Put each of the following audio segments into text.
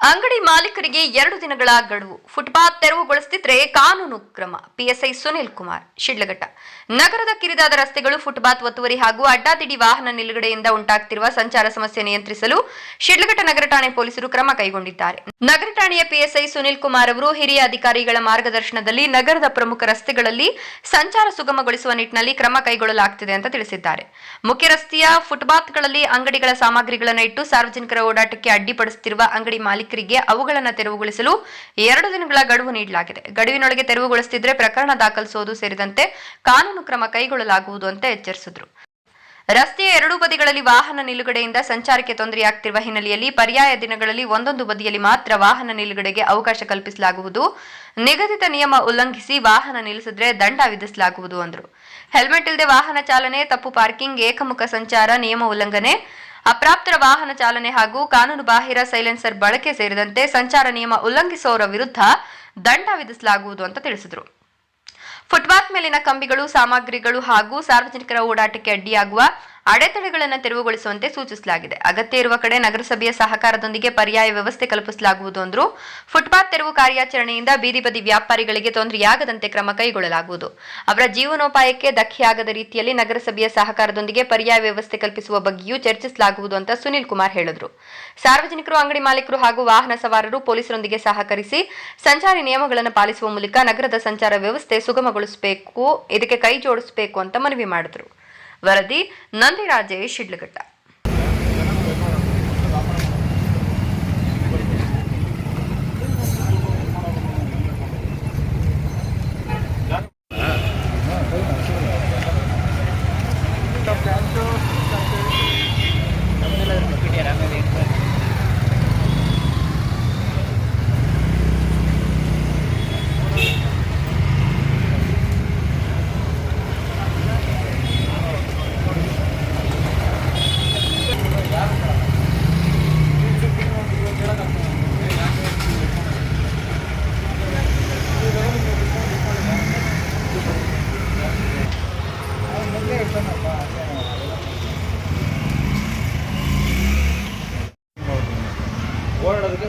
ಅಂಗಡಿ ಮಾಲೀಕರಿಗೆ 2 ದಿನಗಳ ಗಡುವು. ಫುಟ್ಪಾತ್ ತೆರವುಗೊಳಿಸುತ್ತಿದ್ರೆ ಕಾನೂನು ಕ್ರಮ. ಪಿಎಸ್ಐ ಸುನಿಲ್ ಕುಮಾರ್, ಶಿಡ್ಲಘಟ್ಟ. ನಗರದ ಕಿರಿದಾದ ರಸ್ತೆಗಳು, ಫುಟ್ಪಾತ್ ಒತ್ತುವರಿ ಹಾಗೂ ಅಡ್ಡಾದಿಡ್ಡಿ ವಾಹನ ನಿಲುಗಡೆಯಿಂದ ಉಂಟಾಗುತ್ತಿರುವ ಸಂಚಾರ ಸಮಸ್ಯೆ ನಿಯಂತ್ರಿಸಲು ಶಿಡ್ಲಘಟ್ಟ ನಗರ ಠಾಣೆ ಪೊಲೀಸರು ಕ್ರಮ ಕೈಗೊಂಡಿದ್ದಾರೆ. ನಗರ ಠಾಣೆಯ ಪಿಎಸ್ಐ ಸುನಿಲ್ ಕುಮಾರ್ ಅವರು ಹಿರಿಯ ಅಧಿಕಾರಿಗಳ ಮಾರ್ಗದರ್ಶನದಲ್ಲಿ ನಗರದ ಪ್ರಮುಖ ರಸ್ತೆಗಳಲ್ಲಿ ಸಂಚಾರ ಸುಗಮಗೊಳಿಸುವ ನಿಟ್ಟಿನಲ್ಲಿ ಕ್ರಮ ಕೈಗೊಳ್ಳಲಾಗುತ್ತಿದೆ ಅಂತ ತಿಳಿಸಿದ್ದಾರೆ. ಮುಖ್ಯ ರಸ್ತೆಯ ಫುಟ್ಪಾತ್ಗಳಲ್ಲಿ ಅಂಗಡಿಗಳ ಸಾಮಗ್ರಿಗಳನ್ನು ಇಟ್ಟು ಸಾರ್ವಜನಿಕರ ಓಡಾಟಕ್ಕೆ ಅಡ್ಡಿಪಡಿಸುತ್ತಿರುವ ಅಂಗಡಿ ಮಾಲೀಕರಿಗೆ ಅವುಗಳನ್ನು ತೆರವುಗೊಳಿಸಲು 2 ದಿನಗಳ ಗಡುವು ನೀಡಲಾಗಿದೆ. ಗಡುವಿನೊಳಗೆ ತೆರವುಗೊಳಿಸುತ್ತಿದ್ದರೆ ಪ್ರಕರಣ ದಾಖಲಿಸುವುದು ಸೇರಿದಂತೆ ಕಾನೂನು ಕ್ರಮ ಕೈಗೊಳ್ಳಲಾಗುವುದು ಅಂತ ಎಚ್ಚರಿಸಿದರು. ರಸ್ತೆಯ ಎರಡೂ ಬದಿಗಳಲ್ಲಿ ವಾಹನ ನಿಲುಗಡೆಯಿಂದ ಸಂಚಾರಕ್ಕೆ ತೊಂದರೆಯಾಗುತ್ತಿರುವ ಹಿನ್ನೆಲೆಯಲ್ಲಿ ಪರ್ಯಾಯ ದಿನಗಳಲ್ಲಿ ಒಂದೊಂದು ಬದಿಯಲ್ಲಿ ಮಾತ್ರ ವಾಹನ ನಿಲುಗಡೆಗೆ ಅವಕಾಶ ಕಲ್ಪಿಸಲಾಗುವುದು. ನಿಗದಿತ ನಿಯಮ ಉಲ್ಲಂಘಿಸಿ ವಾಹನ ನಿಲ್ಲಿಸಿದ್ರೆ ದಂಡ ವಿಧಿಸಲಾಗುವುದು ಎಂದರು. ಹೆಲ್ಮೆಟ್ ಇಲ್ಲದೆ ವಾಹನ ಚಾಲನೆ, ತಪ್ಪು ಪಾರ್ಕಿಂಗ್, ಏಕಮುಖ ಸಂಚಾರ ನಿಯಮ ಉಲ್ಲಂಘನೆ, ಅಪ್ರಾಪ್ತರ ವಾಹನ ಚಾಲನೆ ಹಾಗೂ ಕಾನೂನು ಬಾಹಿರ ಸೈಲೆನ್ಸರ್ ಬಳಕೆ ಸೇರಿದಂತೆ ಸಂಚಾರ ನಿಯಮ ಉಲ್ಲಂಘಿಸುವವರ ವಿರುದ್ಧ ದಂಡ ವಿಧಿಸಲಾಗುವುದು ಅಂತ ತಿಳಿಸಿದರು. ಫುಟ್ಪಾತ್ ಮೇಲಿನ ಕಂಬಿಗಳು, ಸಾಮಗ್ರಿಗಳು ಹಾಗೂ ಸಾರ್ವಜನಿಕರ ಓಡಾಟಕ್ಕೆ ಅಡ್ಡಿಯಾಗುವ ಅಡೆತಡೆಗಳನ್ನು ತೆರವುಗೊಳಿಸುವಂತೆ ಸೂಚಿಸಲಾಗಿದೆ. ಅಗತ್ಯ ಇರುವ ಕಡೆ ನಗರಸಭೆಯ ಸಹಕಾರದೊಂದಿಗೆ ಪರ್ಯಾಯ ವ್ಯವಸ್ಥೆ ಕಲ್ಪಿಸಲಾಗುವುದು ಎಂದರು. ಫುಟ್ಪಾತ್ ತೆರವು ಕಾರ್ಯಾಚರಣೆಯಿಂದ ಬೀದಿ ಬದಿ ವ್ಯಾಪಾರಿಗಳಿಗೆ ತೊಂದರೆಯಾಗದಂತೆ ಕ್ರಮ ಕೈಗೊಳ್ಳಲಾಗುವುದು. ಅವರ ಜೀವನೋಪಾಯಕ್ಕೆ ಧಕ್ಕೆಯಾಗದ ರೀತಿಯಲ್ಲಿ ನಗರಸಭೆಯ ಸಹಕಾರದೊಂದಿಗೆ ಪರ್ಯಾಯ ವ್ಯವಸ್ಥೆ ಕಲ್ಪಿಸುವ ಬಗ್ಗೆಯೂ ಚರ್ಚಿಸಲಾಗುವುದು ಅಂತ ಸುನಿಲ್ ಕುಮಾರ್ ಹೇಳಿದರು. ಸಾರ್ವಜನಿಕರು, ಅಂಗಡಿ ಮಾಲೀಕರು ಹಾಗೂ ವಾಹನ ಸವಾರರು ಪೊಲೀಸರೊಂದಿಗೆ ಸಹಕರಿಸಿ ಸಂಚಾರಿ ನಿಯಮಗಳನ್ನು ಪಾಲಿಸುವ ಮೂಲಕ ನಗರದ ಸಂಚಾರ ವ್ಯವಸ್ಥೆ ಸುಗಮಗೊಳಿಸಬೇಕು, ಇದಕ್ಕೆ ಕೈ ಜೋಡಿಸಬೇಕು ಅಂತ ಮನವಿ ಮಾಡಿದರು. ವರದಿ ನಂದಿರಾಜೇಶ್, ಶಿಡ್ಲಘಟ್ಟ. ಓಡಾಡೋದಕ್ಕೆ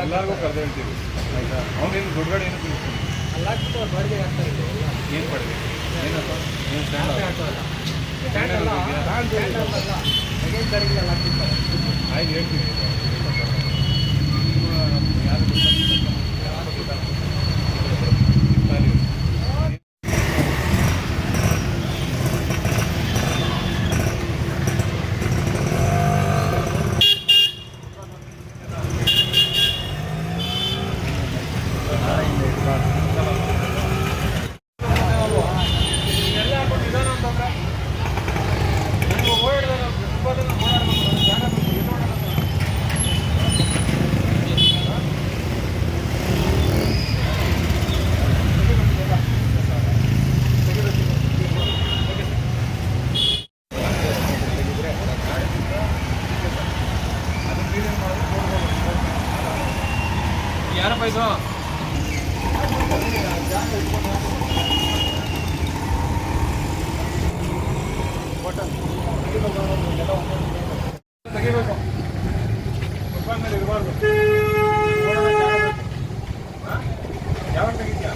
ಎಲ್ಲರಿಗೂ ಕರೆದು ಹೇಳ್ತೀವಿ. ಆಯಿತಾ? ಅವನೇನು ದೊಡ್ಡ ಗಾಡಿ ಏನು ಬಾಡಿಗೆ ಆಗ್ತಾ ಇದೆ. ಏನು ಬಾಡಿಗೆ? ಏನಪ್ಪ ಏನು ಸ್ಟ್ಯಾಂಡ್ ಆಯ್ತು ಹೇಳ್ತೀನಿ. ಯಾರಪ್ಪ ಇದು? ತೆಗಿಬೇಕು, ಮೇಲೆ ಇರಬಾರ್ದು. ಯಾವಾಗ ತೆಗಿದ್ಯಾ?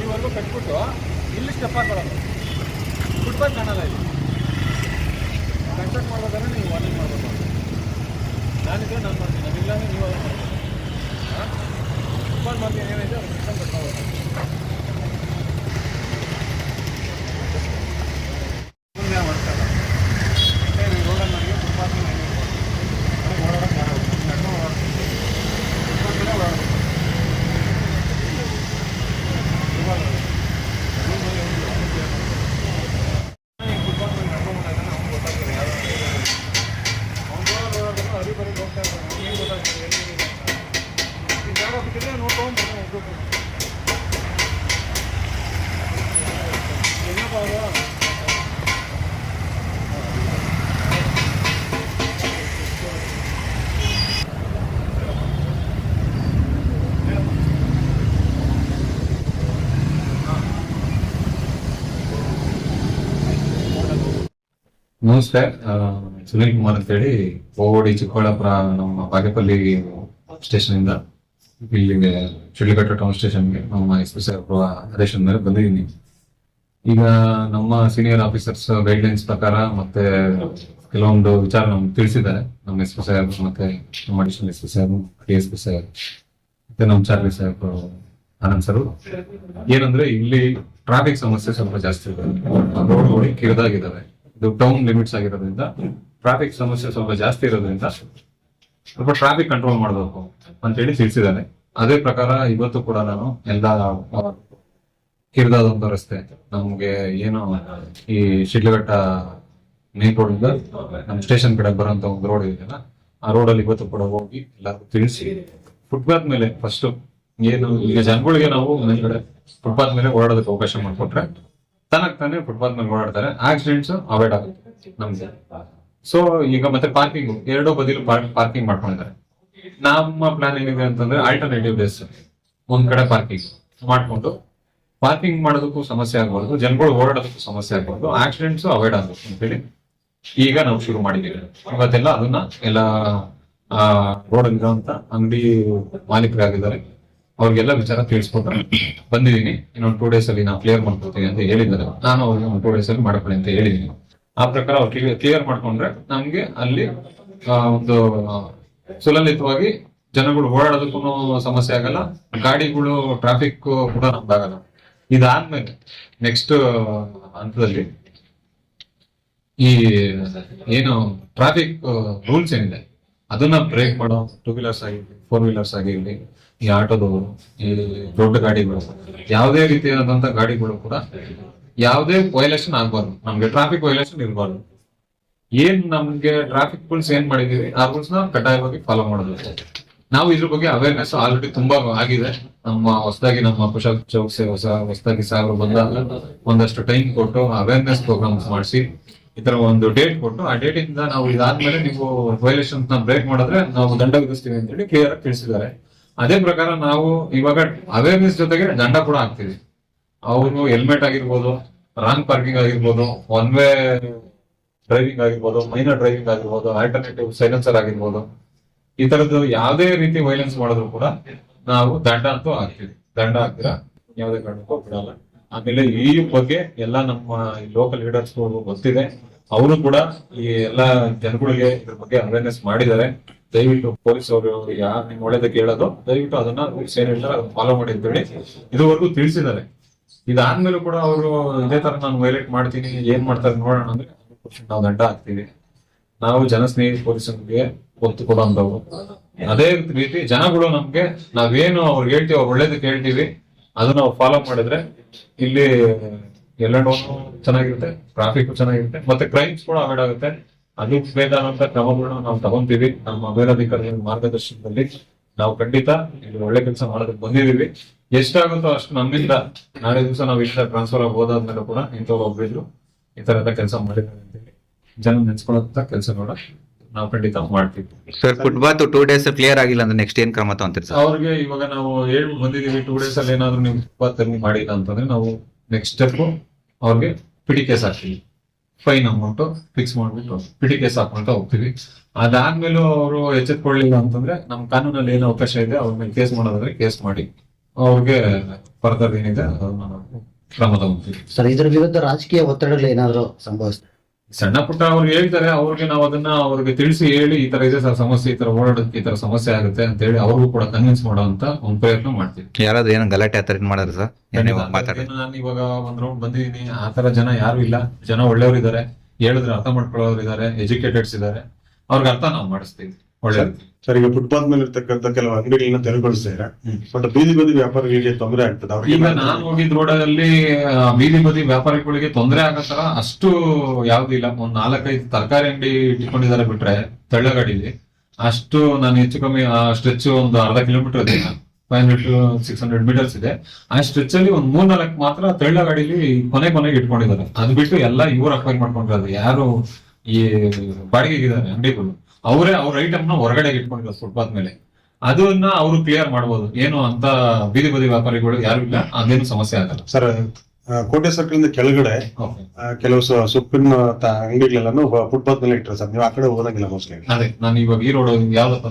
ಈವರೆಗೂ ಕಟ್ಬಿಟ್ಟು ಇಲ್ಲಿ ಸ್ಟೆಪ್ ಹಾಕೊಳ್ಳೋದು. ಫುಟ್ಪಾತ್ ಕಾಣಲ್ಲ ಇಲ್ಲಿ. ಕನ್ಸ್ಟ್ರಕ್ಟ್ ಮಾಡ್ಬೇಕಾದ್ರೆ ನೀವು ವಾರ್ನಿಂಗ್ ಮಾಡಬೇಕು. ನಾನಿದ್ರೆ ನಾನು ಮಾಡ್ತೀನಿ, ನನ್ನಿಲ್ಲ ಅಂದರೆ ನೀವು ಅದನ್ನು ಮಾಡ್ತೀನಿ. ಫುಟ್ಪಾತ್ ಮಾಡ್ತೀನಿ ಏನಿದೆ ಅದು ಸಿಸ್ಟಮ್ ಕಟ್ಕೋಬೇಕು. ಮುಂದೆ ಮಾಡ್ತಾಯಿಲ್ಲ ರೋಡಲ್ಲಿ ನನಗೆ ಫುಟ್ಪಾತ್ ನನಗೆ ಓಡಾಡೋಕ್ಕೆ ನಡ್ಕೊಂಡು ಓಡಾಡ್ತೀನಿ. ಫುಟ್ಪಾತ್ ಮೇಲೆ ಓಡಾಡಬೇಕು. ಫುಟ್ಪಾತ್ ಮೇಲೆ ನಡ್ಕೊಂಡು ಅವ್ನು ಗೊತ್ತಾಗ್ತದೆ. ಯಾರು ಅವ್ನು ರೋಡಲ್ಲಿ ಓಡಾಡೋದು ಅರಿಬರಿ ಹೋಗ್ತಾ ಇರ್ತಾನೆ. ನಮಸ್ತೆ, ಸುನೀಲ್ ಕುಮಾರ್ ಅಂತೇಳಿ ಓಡಿ ಚಿಕ್ಕಬಳ್ಳಾಪುರ ನಮ್ಮ ಬಾಗೇಪಲ್ಲಿ ಸ್ಟೇಷನ್ ಇಂದ ಇಲ್ಲಿಗೆ ಶಿಡ್ಲಘಟ್ಟ ಟೌನ್ ಸ್ಟೇಷನ್ಗೆ ನಮ್ಮ SP ಸಾಹೇಬ್ರ ಆದೇಶದ ಮೇಲೆ ಬಂದಿದ್ದೀನಿ. ಈಗ ನಮ್ಮ ಸೀನಿಯರ್ ಆಫೀಸರ್ಸ್ ಗೈಡ್ಲೈನ್ಸ್ ಪ್ರಕಾರ ಮತ್ತೆ ಕೆಲವೊಂದು ವಿಚಾರ ನಮ್ಗೆ ತಿಳಿಸಿದ್ದಾರೆ. ನಮ್ಮ SP ಸಾಹೇಬ್ ಮತ್ತೆ ನಮ್ಮ additional SP Saheb, DSP Saheb ಮತ್ತೆ ನಮ್ಮ ಚಾರ್ಲಿ ಸಾಹೇಬ್ ಆನಂದ್ ಸರ್. ಏನಂದ್ರೆ ಇಲ್ಲಿ ಟ್ರಾಫಿಕ್ ಸಮಸ್ಯೆ ಸ್ವಲ್ಪ ಜಾಸ್ತಿ ಇದೆ. ರೋಡ್ಗಳು ಕಿರಿದಾಗಿದ್ದಾವೆ. ಇದು ಟೌನ್ ಲಿಮಿಟ್ಸ್ ಆಗಿರೋದ್ರಿಂದ ಟ್ರಾಫಿಕ್ ಸಮಸ್ಯೆ ಸ್ವಲ್ಪ ಜಾಸ್ತಿ ಇರೋದ್ರಿಂದ ಸ್ವಲ್ಪ ಟ್ರಾಫಿಕ್ ಕಂಟ್ರೋಲ್ ಮಾಡಬೇಕು ಅಂತೇಳಿ ತಿಳಿಸಿದ್ದಾರೆ. ಅದೇ ಪ್ರಕಾರ ಇವತ್ತು ಕೂಡ ನಾನು ಎಲ್ಲ ಕಿರಿದಾದ ಒಂದು ರಸ್ತೆ ನಮ್ಗೆ ಏನು ಈ ಶಿಡ್ಲಘಟ್ಟ ಮೇನ್ ರೋಡ್ ಇಂದ ನಮ್ಮ ಸ್ಟೇಷನ್ ಕಡೆ ಬರುವಂತ ಒಂದು ರೋಡ್ ಇದೆಯಲ್ಲ, ಆ ರೋಡಲ್ಲಿ ಇವತ್ತು ಕೂಡ ಹೋಗಿ ಎಲ್ಲರಿಗೂ ತಿಳಿಸಿ ಫುಟ್ಪಾತ್ ಮೇಲೆ ಫಸ್ಟ್ ಏನು ಈಗ ಜನಗಳಿಗೆ ನಾವು ಮೇಲ್ಗಡೆ ಫುಟ್ಪಾತ್ ಮೇಲೆ ಓಡಾಡೋದಕ್ಕೆ ಅವಕಾಶ ಮಾಡಿಕೊಟ್ರೆ ತಾನೇ ಫುಟ್ಪಾತ್ ಮೇಲೆ ಓಡಾಡ್ತಾರೆ, ಆಕ್ಸಿಡೆಂಟ್ಸ್ ಅವಾಯ್ಡ್ ಆಗುತ್ತೆ ನಮ್ಗೆ. ಸೊ ಈಗ ಮತ್ತೆ ಪಾರ್ಕಿಂಗ್ ಎರಡೂ ಬದಿಲು ಪಾರ್ಕಿಂಗ್ ಮಾಡ್ಕೊಂಡಿದ್ದಾರೆ. ನಮ್ಮ ಪ್ಲಾನ್ ಏನಿದೆ ಅಂತಂದ್ರೆ ಆಲ್ಟರ್ನೇಟಿವ್ ಡೇಸ್ ಒಂದ್ ಕಡೆ ಪಾರ್ಕಿಂಗ್ ಮಾಡ್ಕೊಂಡು ಪಾರ್ಕಿಂಗ್ ಮಾಡೋದಕ್ಕೂ ಸಮಸ್ಯೆ ಆಗ್ಬಾರ್ದು, ಜನಗಳು ಓಡಾಡೋದಕ್ಕೂ ಸಮಸ್ಯೆ ಆಗ್ಬಾರ್ದು, ಆಕ್ಸಿಡೆಂಟ್ಸ್ ಅವಾಯ್ಡ್ ಆಗ್ಬೇಕು ಅಂತೇಳಿ ಈಗ ನಾವು ಶುರು ಮಾಡಿದ್ದೀವಿ. ಇವತ್ತೆಲ್ಲ ಅದನ್ನ ಎಲ್ಲ ರೋಡ್ ಇರುವಂತ ಅಂಗಡಿ ಮಾಲೀಕರಾಗಿದ್ದಾರೆ ಅವ್ರಿಗೆಲ್ಲ ವಿಚಾರ ತಿಳಿಸ್ಕೊಟ್ಟು ಬಂದಿದ್ದೀನಿ. ಇನ್ನೊಂದು 2 days ಅಲ್ಲಿ ನಾವು ಕ್ಲಿಯರ್ ಮಾಡ್ಕೊಡ್ತೀವಿ ಅಂತ ಹೇಳಿದ್ದಾರೆ. ನಾನು ಅವ್ರಿಗೆ ಒಂದು 2 days ಅಲ್ಲಿ ಮಾಡ್ಕೊಳ್ಳಿ ಅಂತ ಹೇಳಿದ್ದೀನಿ. ಆ ಪ್ರಕಾರ ಅವ್ರು ಕ್ಲಿಯರ್ ಮಾಡ್ಕೊಂಡ್ರೆ ನಮ್ಗೆ ಅಲ್ಲಿ ಒಂದು ಸುಲಲಿತವಾಗಿ ಜನಗಳು ಓಡಾಡೋದಕ್ಕೂ ಸಮಸ್ಯೆ ಆಗಲ್ಲ, ಗಾಡಿಗಳು ಟ್ರಾಫಿಕ್ ಕೂಡ ನಮ್ದಾಗಲ್ಲ. ಇದಾದ್ಮೇಲೆ ನೆಕ್ಸ್ಟ್ ಹಂತದಲ್ಲಿ ಈ ಏನು ಟ್ರಾಫಿಕ್ ರೂಲ್ಸ್ ಏನಿದೆ ಅದನ್ನ ಬ್ರೇಕ್ ಮಾಡೋ 2 wheelers ಆಗಿರ್ಲಿ 4 wheelers ಆಗಿರ್ಲಿ, ಈ ಆಟೋದವರು, ಈ ದೊಡ್ಡ ಗಾಡಿಗಳು, ಯಾವುದೇ ರೀತಿಯಾದಂತ ಗಾಡಿಗಳು ಕೂಡ ಯಾವುದೇ ವೈಲೇಷನ್ ಆಗ್ಬಾರ್ದು, ನಮ್ಗೆ ಟ್ರಾಫಿಕ್ ವೈಲೇಷನ್ ಇರಬಾರ್ದು. ಏನ್ ನಮ್ಗೆ ಟ್ರಾಫಿಕ್ ರೂಲ್ಸ್ ಏನ್ ಮಾಡಿದೀವಿ ಆ ರೂಲ್ಸ್ ನ ಕಡ್ಡಾಯವಾಗಿ ಫಾಲೋ ಮಾಡೋದು. ನಾವು ಇದ್ರ ಬಗ್ಗೆ ಅವೇರ್ನೆಸ್ ಆಲ್ರೆಡಿ ತುಂಬಾ ಆಗಿದೆ. ಹೊಸದಾಗಿ ನಮ್ಮ ಕುಶಲ್ ಚೌಕ್ಸೆ ಹೊಸದಾಗಿ ಸಾಹೇಬರು ಬಂದಾಗ ಒಂದಷ್ಟು ಟೈಮ್ ಕೊಟ್ಟು ಅವೇರ್ನೆಸ್ ಪ್ರೋಗ್ರಾಮ್ಸ್ ಮಾಡಿಸಿ ಈ ತರ ಒಂದು ಡೇಟ್ ಕೊಟ್ಟು ಆ ಡೇಟ್ ಇಂದ ನಾವು ಇದಾದ್ಮೇಲೆ ನೀವು ವೈಲೇಷನ್ ನ ಬ್ರೇಕ್ ಮಾಡಿದ್ರೆ ನಾವು ದಂಡ ವಿಧಿಸ್ತೀವಿ ಅಂತ ಹೇಳಿ ಕ್ಲಿಯರ್ ಆಗಿ ತಿಳಿಸಿದ್ದಾರೆ. ಅದೇ ಪ್ರಕಾರ ನಾವು ಇವಾಗ ಅವೇರ್ನೆಸ್ ಜೊತೆಗೆ ದಂಡ ಕೂಡ ಹಾಕ್ತೀವಿ. ಅವರು ಹೆಲ್ಮೆಟ್ ಆಗಿರ್ಬೋದು, ರಾಂಗ್ ಪಾರ್ಕಿಂಗ್ ಆಗಿರ್ಬೋದು, ಒನ್ ವೇ ಡ್ರೈವಿಂಗ್ ಆಗಿರ್ಬೋದು, ಮೈನರ್ ಡ್ರೈವಿಂಗ್ ಆಗಿರ್ಬೋದು, ಆಲ್ಟರ್ನೇಟಿವ್ ಸೈಲೆನ್ಸರ್ ಆಗಿರ್ಬೋದು, ಈ ತರದ್ದು ಯಾವುದೇ ರೀತಿ ವೈಲೆನ್ಸ್ ಮಾಡಿದ್ರು ಕೂಡ ನಾವು ದಂಡ ಅಂತೂ ಹಾಕ್ತೀವಿ. ದಂಡ ಹಾಕ್ತೀರಾ ಯಾವುದೇ ಕಾರಣಕ್ಕೂ ಬಿಡಲ್ಲ. ಆಮೇಲೆ ಈ ಬಗ್ಗೆ ಎಲ್ಲ ನಮ್ಮ ಲೋಕಲ್ ಲೀಡರ್ಸ್ ಗೊತ್ತಿದೆ. ಅವರು ಕೂಡ ಈ ಎಲ್ಲ ಜನಗಳಿಗೆ ಇದ್ರ ಬಗ್ಗೆ ಅವೇರ್ನೆಸ್ ಮಾಡಿದ್ದಾರೆ. ದಯವಿಟ್ಟು ಪೊಲೀಸ್ ಅವರು ಯಾರು ನಿಮ್ ಒಳ್ಳೇದಕ್ಕೆ ಹೇಳೋದು, ದಯವಿಟ್ಟು ಅದನ್ನ ರೂಲ್ಸ್ ಏನ್ ಹೇಳ್ತಾರೆ ಅದನ್ನ ಫಾಲೋ ಮಾಡಿ ಅಂತ ಹೇಳಿ ಇದುವರೆಗೂ ತಿಳಿಸಿದ್ದಾರೆ. ಇದಾದ್ಮೇಲೂ ಕೂಡ ಅವರು ಇದೇ ತರ ನಾನು ವೈಲೇಟ್ ಮಾಡ್ತೀನಿ, ಏನ್ ಮಾಡ್ತಾರೆ ನೋಡೋಣ ಅಂದ್ರೆ ನಾವು ದಂಡ ಹಾಕ್ತೀವಿ. ನಾವು ಜನಸ್ನೇಹಿ ಪೊಲೀಸರಿಗೆ ಒತ್ತು ಕೊಡುವಂತವ್ರು. ಅದೇ ರೀತಿ ಜನಗಳು ನಮ್ಗೆ ನಾವೇನು ಅವ್ರಿಗೆ ಹೇಳ್ತೀವಿ, ಅವ್ರು ಒಳ್ಳೇದಕ್ಕೆ ಹೇಳ್ತೀವಿ, ಅದನ್ನ ನಾವು ಫಾಲೋ ಮಾಡಿದ್ರೆ ಇಲ್ಲಿ ಎಲ್ಲನೂ ಚೆನ್ನಾಗಿರುತ್ತೆ, ಟ್ರಾಫಿಕ್ ಚೆನ್ನಾಗಿರುತ್ತೆ, ಮತ್ತೆ ಕ್ರೈಮ್ಸ್ ಕೂಡ ಅವಾಯ್ಡ್ ಆಗುತ್ತೆ. ಅದು ಬೇಕಾದಂತ ಕ್ರಮಗಳನ್ನ ನಾವು ತಗೊಂತೀವಿ. ನಮ್ಮ ಮೇಲಧಿಕಾರಿಗಳ ಮಾರ್ಗದರ್ಶನದಲ್ಲಿ ನಾವು ಖಂಡಿತ ಇಲ್ಲಿ ಒಳ್ಳೆ ಕೆಲಸ ಮಾಡೋದಕ್ಕೆ ಬಂದಿದೀವಿ. ಎಷ್ಟಾಗುತ್ತೋ ಅಷ್ಟು ನಮ್ಮಿಂದ ನಾಳೆ ದಿವಸ ನಾವು ಇಷ್ಟ ಟ್ರಾನ್ಸ್ಫರ್ ಆಗಿ ಹೋದಾದ್ಮೇಲೆ ಕೂಡ ಇಂಥವ್ರು ಒಬ್ರಿದ್ರು ಈ ತರದ ಕೆಲಸ ಮಾಡಿದ್ದಾರೆ ಅಂತೇಳಿ ಜನ ನೆನ್ಸ್ಕೊಳ್ಳೋಂತ ಕೆಲಸಗಳ ನಾವು ಖಂಡಿತ ಮಾಡ್ತೀವಿ. ಸರ್, ಫುಟ್ಪಾತ್ 2 days ಕ್ಲಿಯರ್ ಆಗಿಲ್ಲ ಅಂದ್ರೆ ನೆಕ್ಸ್ಟ್ ಏನ್ ಕ್ರಮ ತಗೊಂತೀರಿ ಸರ್? ಅವ್ರಿಗೆ ಇವಾಗ ನಾವು ಹೇಳಿ ಬಂದಿದೀವಿ 2 days ಅಲ್ಲಿ ಏನಾದ್ರು ನೀವು ಫುಟ್ಪಾತ್ ಮಾಡಿಲ್ಲ ಅಂತಂದ್ರೆ ನಾವು ನೆಕ್ಸ್ಟ್ ಸ್ಟೆಪ್ ಅವ್ರಿಗೆ ಪಿಟಿ ಕೇಸ್ ಹಾಕ್ತೀವಿ. ಫೈನ್ ಅಮೌಂಟ್ ಫಿಕ್ಸ್ ಮಾಡ್ಬಿಟ್ಟು ಪಿಟಿ ಕೇಸ್ ಹಾಕೊಂತ ಹೋಗ್ತೀವಿ. ಅದಾದ್ಮೇಲೂ ಅವರು ಎಚ್ಚೆತ್ಕೊಳ್ಳಿಲ್ಲ ಅಂತಂದ್ರೆ ನಮ್ಮ ಕಾನೂನಲ್ಲಿ ಏನು ಅವಕಾಶ ಇದೆ ಅವ್ರ ಮೇಲೆ ಕೇಸ್ ಮಾಡೋದಾದ್ರೆ ಕೇಸ್ ಮಾಡಿ ಅವ್ರಿಗೆ ಫರ್ದರ್ ಏನಿದೆ ಅದನ್ನ ನಾವು ಕ್ರಮ ತಗೊಂತೀವಿ. ಸರ್, ಇದ್ರ ವಿರುದ್ಧ ರಾಜಕೀಯ ಒತ್ತಡಗಳು ಏನಾದ್ರು ಸಂಭವಿಸ್ತದೆ? ಸಣ್ಣ ಪುಟ್ಟ ಅವ್ರಿಗೆ ಹೇಳ್ತಾರೆ, ಅವ್ರಿಗೆ ನಾವು ಅದನ್ನ ಅವ್ರಿಗೆ ತಿಳಿಸಿ ಹೇಳಿ ಈ ತರ ಇದೆ ಸರ್ ಸಮಸ್ಯೆ, ಈ ತರ ಓಡಾಡೋದಕ್ಕೆ ಈ ತರ ಸಮಸ್ಯೆ ಆಗುತ್ತೆ ಅಂತ ಹೇಳಿ ಅವ್ರಿಗೂ ಕೂಡ ಕನ್ವಿನ್ಸ್ ಮಾಡೋಂತ ಒಂದು ಪ್ರಯತ್ನ ಮಾಡ್ತೀವಿ. ಯಾರಾದ್ರೂ ಏನೋ ಗಲಾಟೆ ಆತರ ಮಾಡಿದ್ರೆ ಸರ್? ನಾನು ಇವಾಗ ಒಂದ್ ರೌಂಡ್ ಬಂದಿದ್ದೀನಿ, ಆ ತರ ಜನ ಯಾರು ಇಲ್ಲ. ಜನ ಒಳ್ಳೆಯವರು ಇದಾರೆ, ಹೇಳಿದ್ರೆ ಅರ್ಥ ಮಾಡ್ಕೊಳ್ಳೋರು ಇದಾರೆ, ಎಜುಕೇಟೆಡ್ಸ್ ಇದಾರೆ, ಅವ್ರಿಗೆ ಅರ್ಥ ನಾವು ಮಾಡಿಸ್ತೀವಿ. ಒಳ್ಳೆಯದು ಸರ್, ಈಗ ಫುಟ್ಪಾತ್ ಮೇಲೆ ಇರ್ತಕ್ಕಂಥ ಕೆಲವು ಅಂಗಡಿಗಳನ್ನ ತೆರವುಗೊಳಿಸಿದ್ರೆ ಬಟ್ ಬೀದಿ ಬದಿ ವ್ಯಾಪಾರಿಗಳಿಗೆ ತೊಂದರೆ ಆಗ್ತದೆ. ಈಗ ನಾನು ಹೋಗಿದ್ ರೋಡಲ್ಲಿ ಬೀದಿ ಬದಿ ವ್ಯಾಪಾರಿಗಳಿಗೆ ತೊಂದರೆ ಆಗೋ ತರ ಅಷ್ಟು ಯಾವ್ದು ಇಲ್ಲ. ಒಂದ್ 4-5 ತರಕಾರಿ ಅಂಗಡಿ ಇಟ್ಕೊಂಡಿದ್ದಾರೆ ಬಿಟ್ರೆ ತಳ್ಳಗಾಡಿಲಿ ಅಷ್ಟು ನಾನು ಹೆಚ್ಚು ಕಮ್ಮಿ ಆ ಸ್ಟ್ರೆಚ್ ಒಂದು ಅರ್ಧ ಕಿಲೋಮೀಟರ್ ಇದೆ, 500 to 600 meters ಇದೆ. ಆ ಸ್ಟ್ರೆಚ್ ಅಲ್ಲಿ ಒಂದ್ 3-4 ಮಾತ್ರ ತಳ್ಳಗಾಡಿಲಿ ಕೊನೆಗೆ ಇಟ್ಕೊಂಡಿದ್ದಾರೆ. ಅದು ಬಿಟ್ಟು ಎಲ್ಲ ಇವ್ರು ಅಕ್ವೈರ್ ಮಾಡ್ಕೊಂಡಿರೋದು. ಯಾರು ಈ ಬಾಡಿಗೆಗಿದ್ದಾರೆ ಅಂಗಡಿಗಳು ಅವರೇ ಅವ್ರ ಐಟಮ್ ನ ಹೊರಗಡೆ ಇಟ್ಕೊಂಡಿರೋ ಫುಟ್ಪಾತ್ ಮೇಲೆ. ಅದನ್ನ ಅವರು ಕ್ಲಿಯರ್ ಮಾಡಬಹುದು. ಏನು ಅಂತ ಬೀದಿ ಬದಿ ವ್ಯಾಪಾರಿಗಳು ಯಾರು ಇಲ್ಲ, ಅದೇನು ಸಮಸ್ಯೆ ಆಗಲ್ಲ. ಸರ್, ಕೋಟೆ ಸರ್ಕಲ್ ಇಂದ ಕೆಳಗಡೆ Okay. ಕೆಲವು ಸೊಪ್ಪಿನ ಅಂಗಡಿಗಳೆಲ್ಲಾನು ಫುಟ್ಪಾತ್ ಮೇಲೆ ಇಟ್ಟರೆ ಸರ್, ನೀವು ಆ ಕಡೆ ಹೋದಂಗಿಲ್ಲ ಮೋಸ್ಟ್ಲಿ. ಅದೇ ನಾನು ಇವಾಗ ಈ ರೋಡ್ ಯಾವ್ದಪ್ಪ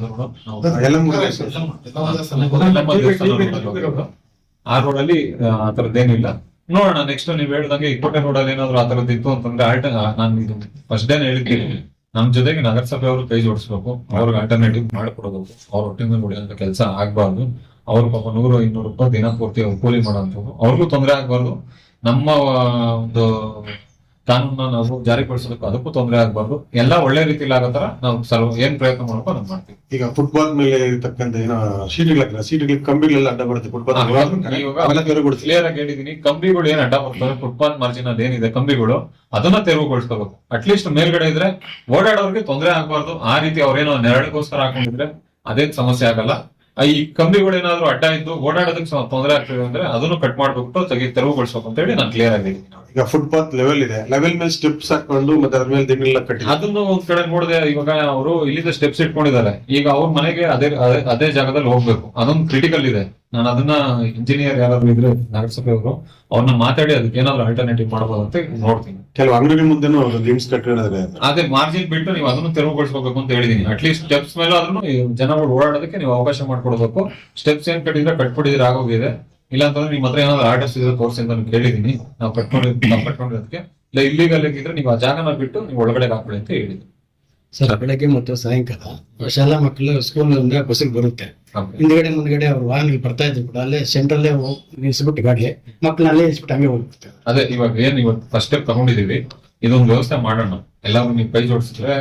ಆ ರೋಡ್ ಅಲ್ಲಿ ಆ ತರದ್ದೇನಿಲ್ಲ. ನೋಡೋಣ ನೆಕ್ಸ್ಟ್ ನೀವ್ ಹೇಳ್ದಂಗೆ ಈ ಕೋಟೆ ರೋಡ್ ಅಲ್ಲಿ ಏನಾದ್ರು ಆ ತರದ್ದು ಇತ್ತು ಅಂತಂದ್ರೆ ನಾನು ಇದು ಫಸ್ಟ್ ಡೇನೆ ಹೇಳಿದ್ದೀನಿ, ನಮ್ ಜೊತೆಗೆ ನಗರಸಭೆ ಅವರು ಕೈ ಜೋಡಿಸ್ಬೇಕು, ಅವ್ರಿಗೆ ಆಲ್ಟರ್ನೇಟಿವ್ ಮಾಡ್ಕೊಡೋದು. ಅವ್ರ ಹೊಟ್ಟೆಯಿಂದ ಹೊಡೆಯುವಂತ ಕೆಲಸ ಆಗ್ಬಾರ್ದು. ಅವ್ರ ಪಾಪ 100-200 ರೂಪಾಯಿ ದಿನ ಪೂರ್ತಿ ಅವ್ರು ಕೂಲಿ ಮಾಡೋಂಥವ್ರು, ಅವ್ರಿಗೂ ತೊಂದರೆ ಆಗ್ಬಾರ್ದು. ನಮ್ಮ ಒಂದು ಕಾನೂನ ನಾವು ಜಾರಿಗೊಳಿಸಬೇಕು, ಅದಕ್ಕೂ ತೊಂದರೆ ಆಗ್ಬಾರ್ದು. ಎಲ್ಲ ಒಳ್ಳೆ ರೀತಿಲಿ ಆಗೋ ತರ ನಾವು ಏನ್ ಪ್ರಯತ್ನ ಮಾಡ್ಕೋ ನಾವು ಮಾಡ್ತೀವಿ. ಈಗ ಫುಟ್ಪಾತ್ ಮೇಲೆ ಇರ್ತಕ್ಕಂಥ ಏನೋ ಸೀಟ್ಗಳಿಗೆ ಕಂಬಿಗಳೆಲ್ಲ ಅಡ್ಡ ಬರುತ್ತೆ ಫುಟ್ಪಾತ್ ಕ್ಲಿಯರ್ ಆಗಿ ಹೇಳಿದೀನಿ, ಕಂಬಿಗಳು ಏನ್ ಅಡ್ಡ ಬರ್ತವೆ ಫುಟ್ಪಾತ್ ಮಾರ್ಜಿನ್ ಅದೇನಿದೆ ಕಂಬಿಗಳು ಅದನ್ನ ತೆರವುಗೊಳಿಸ್ಕೋಬೇಕು. ಅಟ್ಲೀಸ್ಟ್ ಮೇಲ್ಗಡೆ ಇದ್ರೆ ಓಡಾಡೋರ್ಗೆ ತೊಂದರೆ ಆಗ್ಬಾರ್ದು. ಆ ರೀತಿ ಅವ್ರೇನೋ ನೆರಳಿಗೋಸ್ಕರ ಹಾಕೊಂಡಿದ್ರೆ ಅದೇನ್ ಸಮಸ್ಯೆ ಆಗಲ್ಲ. ಈ ಕಂಬಿಗಳು ಏನಾದ್ರು ಅಡ್ಡ ಇದ್ದು ಓಡಾಡೋದಕ್ಕೆ ತೊಂದರೆ ಆಗ್ತದೆ ಅಂದ್ರೆ ಅದನ್ನು ಕಟ್ ಮಾಡ್ಬಿಟ್ಟು ತೆರವುಗೊಳಿಸ್ಬೇಕು ಅಂತ ಹೇಳಿ ನಾನು ಕ್ಲಿಯರ್ ಆಗಿದ್ದೀನಿ. ಈಗ ಫುಟ್ಪಾತ್ ಲೆವೆಲ್ ಇದೆ, ಲೆವೆಲ್ ಮೇಲೆ ಸ್ಟೆಪ್ಸ್ ಹಾಕೊಂಡು ಮತ್ತೆ ಅದ್ರ ಮೇಲೆ ದಿನ ಕಟ್ಟಿ ಅದನ್ನು ಒಂದ್ ಕಡೆ ನೋಡಿದೆ. ಇವಾಗ ಅವರು ಇಲ್ಲಿಂದ ಸ್ಟೆಪ್ಸ್ ಇಟ್ಕೊಂಡಿದ್ದಾರೆ, ಈಗ ಅವ್ರ ಮನೆಗೆ ಅದೇ ಜಾಗದಲ್ಲಿ ಹೋಗ್ಬೇಕು. ಅದೊಂದು ಕ್ರಿಟಿಕಲ್ ಇದೆ. ನಾನು ಅದನ್ನ ಇಂಜಿನಿಯರ್ ಯಾರಾದ್ರೂ ಇದ್ರೆ ನಗರಸಭೆ ಅವರು ಅವ್ರನ್ನ ಮಾತಾಡಿ ಅದಕ್ಕೆ ಏನಾದ್ರು ಆಲ್ಟರ್ನೇಟಿವ್ ಮಾಡಬಹುದು ಅಂತ ನೋಡ್ತೀನಿ. ಕೆಲವು ಅಂಗಡಿಗಳ ಮುಂದೆನೂ ಲಿಂಕ್ಸ್ ಕಟ್ಟಿದ್ರೆ ಅದೇ ಮಾರ್ಜಿನ್ ಬಿಟ್ಟು ನೀವು ಅದನ್ನು ತೆರವುಗೊಳಿಸಬೇಕು ಅಂತ ಹೇಳಿದೀನಿ. ಅಟ್ಲೀಸ್ಟ್ ಸ್ಟೆಪ್ಸ್ ಮೇಲೆ ಆದ್ರೂ ಜನಗಳು ಓಡಾಡೋದಕ್ಕೆ ನೀವು ಅವಕಾಶ ಮಾಡ್ಕೊಡ್ಬೇಕು. ಸ್ಟೆಪ್ಸ್ ಏನ್ ಕಟ್ಟಿದ್ರೆ ಕಟ್ಬಿಟ್ಟಿದ್ರೆ ಆಗೋಗಿದೆ. ಇಲ್ಲ ಅಂತಂದ್ರೆ ನಿಮ್ ಹತ್ರ ಏನಾದ್ರು ಆರ್ಡರ್ಸ್ ಇದ್ರೆ ತೋರಿಸಿ ಅಂತ ಕೇಳಿದೀನಿ. ನಾವು ಕಟ್ಕೊಂಡಿರೋದಕ್ಕೆ ಇಲ್ಲ ಇಲ್ಲಿಗಲ್ ಇದ್ರೆ ನೀವು ಆ ಜಾಗನ ಬಿಟ್ಟು ನೀವು ಒಳಗಡೆ ಹಾಕೊಳ್ಳಿ ಅಂತ ಹೇಳಿದ್ವಿ. ಸರ್ ಬೆಳಗ್ಗೆ ಮತ್ತು ಸಾಯಂಕಾಲ ಶಾಲಾ ಮಕ್ಕಳು ಸ್ಕೂಲ್ ಇಂದ ಬಸ್ಸಿಗೆ ಬರುತ್ತೆ, ಹಿಂದ್ಗಡೆ ಮುಂದ್ಗಡೆ ಅವ್ರು ವಾಹನ ಬರ್ತಾ ಇದ್ರು ಕೂಡ ಅಲ್ಲೇ ಸೆಂಟ್ರಲ್ಲೇ ನಿಲ್ಸ್ಬಿಟ್ಟು ಗಾಡಿ ಮಕ್ಕಳನ್ನ ಅಲ್ಲೇ ಇಳಿಸ್ಬಿಟ್ಟು ಹಂಗೆ ಹೋಗ್ಬಿಡ್ತಾರೆ. ಅದೇ ಇವಾಗ ಇವತ್ತು ಫಸ್ಟ್ ಸ್ಟೆಪ್ ತಗೊಂಡಿದೀವಿ, ಇದೊಂದು ವ್ಯವಸ್ಥೆ ಮಾಡೋಣ. ಎಲ್ಲರೂ ನೀವು ಕೈ ಜೋಡಿಸಿದ್ರೆ,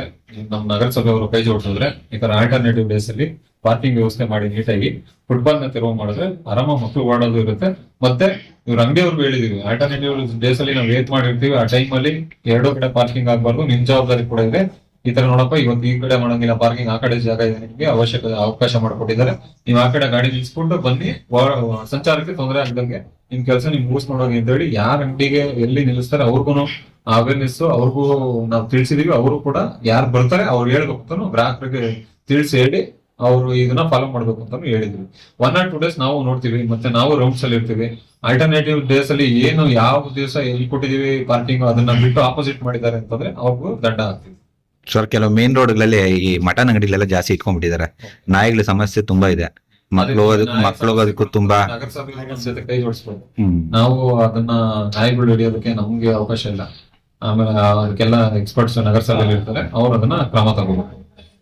ನಮ್ಮ ನಗರಸಭೆಯವರು ಕೈ ಜೋಡಿಸಿದ್ರೆ ಈ ತರ ಆಲ್ಟರ್ನೇಟಿವ್ ಡೇಸ್ ಅಲ್ಲಿ ಪಾರ್ಕಿಂಗ್ ವ್ಯವಸ್ಥೆ ಮಾಡಿ ನೀಟಾಗಿ ಫುಟ್ಪಾತ್ ನ ತೆರವು ಮಾಡಿದ್ರೆ ಆರಾಮ ಮಕ್ಕಳು ಓಡೋದು ಇರುತ್ತೆ. ಮತ್ತೆ ಇವ್ರ ಅಂಗಡಿಯವ್ರಿಗೆ ಹೇಳಿದೀವಿ, ಆಲ್ಟರ್ನೇಟಿವ್ ಡೇಸ್ ಅಲ್ಲಿ ನಾವು ವೇಟ್ ಮಾಡಿರ್ತೀವಿ, ಆ ಟೈಮ್ ಅಲ್ಲಿ ಎರಡೂ ಕಡೆ ಪಾರ್ಕಿಂಗ್ ಆಗ್ಬಾರ್ದು. ನಿಮ್ ಜವಾಬ್ದಾರಿ ಕೂಡ ಇದೆ. ಈ ತರ ನೋಡಪ್ಪ ಇವತ್ತು ಈ ಕಡೆ ಮಾಡಂಗಿಲ್ಲ ಪಾರ್ಕಿಂಗ್, ಆ ಕಡೆ ಜಾಗ ಇದೆ, ನಿಮ್ಗೆ ಅವಕಾಶ ಮಾಡಿಕೊಟ್ಟಿದ್ದಾರೆ, ನೀವು ಆ ಕಡೆ ಗಾಡಿ ನಿಲ್ಸ್ಬಿಟ್ಟು ಬನ್ನಿ, ಸಂಚಾರಕ್ಕೆ ತೊಂದರೆ ಆಗದಂಗೆ ನಿಮ್ ಕೆಲಸ ನಿಮ್ ಮುಗಿಸ್ಕೊಂಡು ಹೋಗಿ ಅಂತ ಹೇಳಿ ಯಾರ ಅಂಗಡಿಗೆ ಎಲ್ಲಿ ನಿಲ್ಲಿಸ್ತಾರೆ ಅವ್ರಿಗೂ ಅವೇರ್ನೆಸ್ ಅವ್ರಿಗೂ ನಾವು ತಿಳಿಸಿದೀವಿ. ಅವರು ಕೂಡ ಯಾರು ಬರ್ತಾರೆ ಅವ್ರು ಹೇಳ್ಬೇಕು ಅಂತ ಗ್ರಾಹಕರಿಗೆ ತಿಳಿಸಿ ಹೇಳಿ ಅವರು ಇದನ್ನ ಫಾಲೋ ಮಾಡ್ಬೇಕು ಅಂತ ಹೇಳಿದ್ವಿ. 1 or 2 ಡೇಸ್ ನಾವು ನೋಡ್ತೀವಿ, ಮತ್ತೆ ನಾವು ರೌಂಡ್ಸ್ ಅಲ್ಲಿ ಇರ್ತೀವಿ. ಆಲ್ಟರ್ನೇಟಿವ್ ಡೇಸ್ ಅಲ್ಲಿ ಏನು ಯಾವ ದಿವಸ ಎಲ್ಲಿ ಕೊಟ್ಟಿದೀವಿ ಪಾರ್ಕಿಂಗ್ ಅದನ್ನ ಬಿಟ್ಟು ಆಪೋಸಿಟ್ ಮಾಡಿದ್ದಾರೆ ಅಂತಂದ್ರೆ ಅವ್ರಿಗೂ ದಂಡ ಆಗ್ತೀವಿ. ಸರ್ ಕೆಲವು ಮೇನ್ ರೋಡ್ಗಳಲ್ಲಿ ಈ ಮಟನ್ ಅಂಗಡಿಗಳೆಲ್ಲ ಜಾಸ್ತಿ ಇಟ್ಕೊಂಡ್ಬಿಟ್ಟಿದ್ದಾರೆ. ನಾಯಿಗಳ ಸಮಸ್ಯೆ ತುಂಬಾ ಇದೆ. ಮಕ್ಕಳು ಹೋಗೋದಕ್ಕೂ ತುಂಬಾ ನಗರಸಭೆ ಜೊತೆ ಕೈ ಜೋಡಿಸ್ಬೋದು. ನಾವು ಅದನ್ನ ನಾಯಿಗಳು ಹಿಡಿಯೋದಕ್ಕೆ ನಮ್ಗೆ ಅವಕಾಶ ಇಲ್ಲ. ಆಮೇಲೆ ಅದಕ್ಕೆಲ್ಲ ಎಕ್ಸ್ಪರ್ಟ್ಸ್ ನಗರಸಭೆಯಲ್ಲಿ ಇರ್ತಾರೆ, ಅವ್ರು ಅದನ್ನ ಕ್ರಮ ತಗೋಬೇಕು.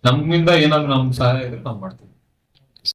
ನಮ್ಮಿಂದ ಏನಾದ್ರು ನಮ್ ಸಹಾಯ ಇದ್ರೆ ನಾವು ಮಾಡ್ತೀವಿ.